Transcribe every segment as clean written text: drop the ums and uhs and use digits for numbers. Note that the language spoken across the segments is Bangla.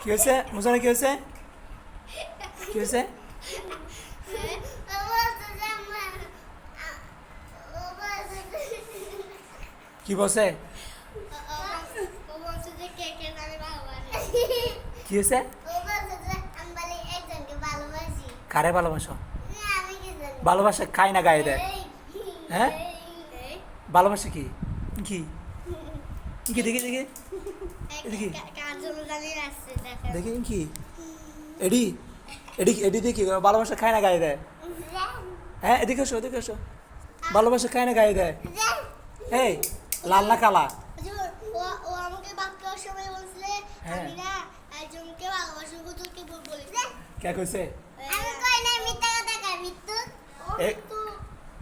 কি হয়েছে মুসানা, কি হয়েছে? কি হয়েছে? কি বলছে? কি হয়েছে? কারে ভালোবাসো? ভালোবাসা খায় না গায়ে দেয়। হ্যাঁ, ভালোবাসা কি কি কি দেখি দেখি দেখি দেখি কি এডি এডি এডি দেখি ভালোবাসা খায় না গায়ে দেয়। হ্যাঁ, এদিকে এসো, এদিকে এসো। ভালোবাসা খায় না গায়ে দেয়। এই লাল না কালা? ও আমাকে বাক্যর সময় বলছিলে আমি না একজনকে ভালোবাসি তোকে বলি কে কইছে? আমি কই না, মিথ্যা কথা কই, মিথ্যু। এ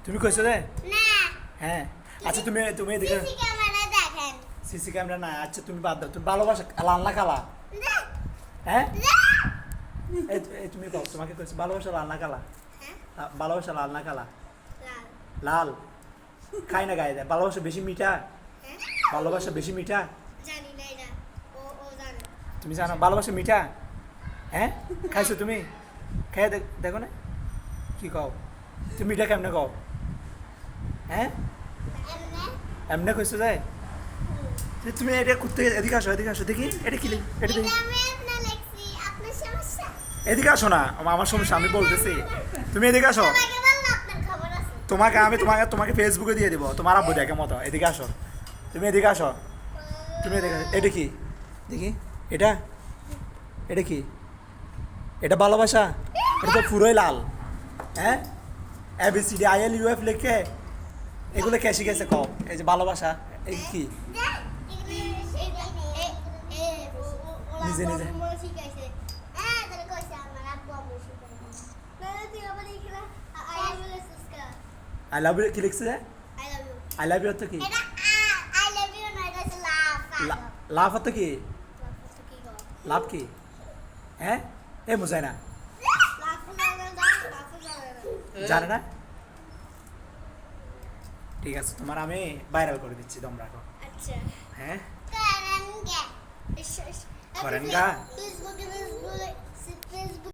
তুমি কইছো রে? না, হ্যাঁ, আচ্ছা তুমি তুমি এদিকে। সিসি ক্যামেরা দেখেন। সিসি ক্যামেরা না, আচ্ছা তুমি বাদ দাও। তুমি ভালোবাসা লাল না কালা? হ্যাঁ, এই তুমি কও, তোমাকে কইছো ভালোবাসা লাল না কালা? হ্যাঁ, ভালোবাসা লাল না কালা? লাল। লাল। খায় না গায়ে দেয়। ভালোবাসা বেশি মিঠা? হ্যাঁ, ভালোবাসা বেশি মিঠা? জানি না এটা, ও জানে। তুমি জানো ভালোবাসা মিঠা? হ্যাঁ, খাইছো তুমি? খাই দেখো না কি কও তুমি, মিঠা কেমনে কও? হ্যাঁ, এমনে এমনে কইছো যে তুমি এটা করতে। এদিকে আসো, এদিকে আসো দেখি এটা কি এটা দেখি। এটা আমি আপনার লেখছি, আপনার সমস্যা। এদিকে আসো না, আমার সমস্যা আমি বলতেছি। তুমি এদিকে আসো। সবাইকে বললে আপনার খবর আছে। তোমাকে ফেসবুকে দিয়ে দিব, তোমার আব্বু দেখে মতো। এদিকে আসো, তুমি এদিকে আসো। তুমি এদিকে, এটা কি দেখি এটা এটা কি? এটা ভালোবাসা? এটা তো পুরোই লাল। হ্যাঁ, ABCD ILUF লিখে এগুলো কে শিখেছে কও? এই যে ভালোবাসা, এই কি? নিজে নিজে। আই লাভ ইউ কি লিখছে? আই লাভ ইউ অর্থ কি? লাভ অর্থ কি? লাভ কি? হ্যাঁ, এ বুঝায় না, জানে না। ঠিক আছে, তোমার আমি ভাইরাল করে দিচ্ছি, দম রাখো। হ্যাঁ, করেন গা।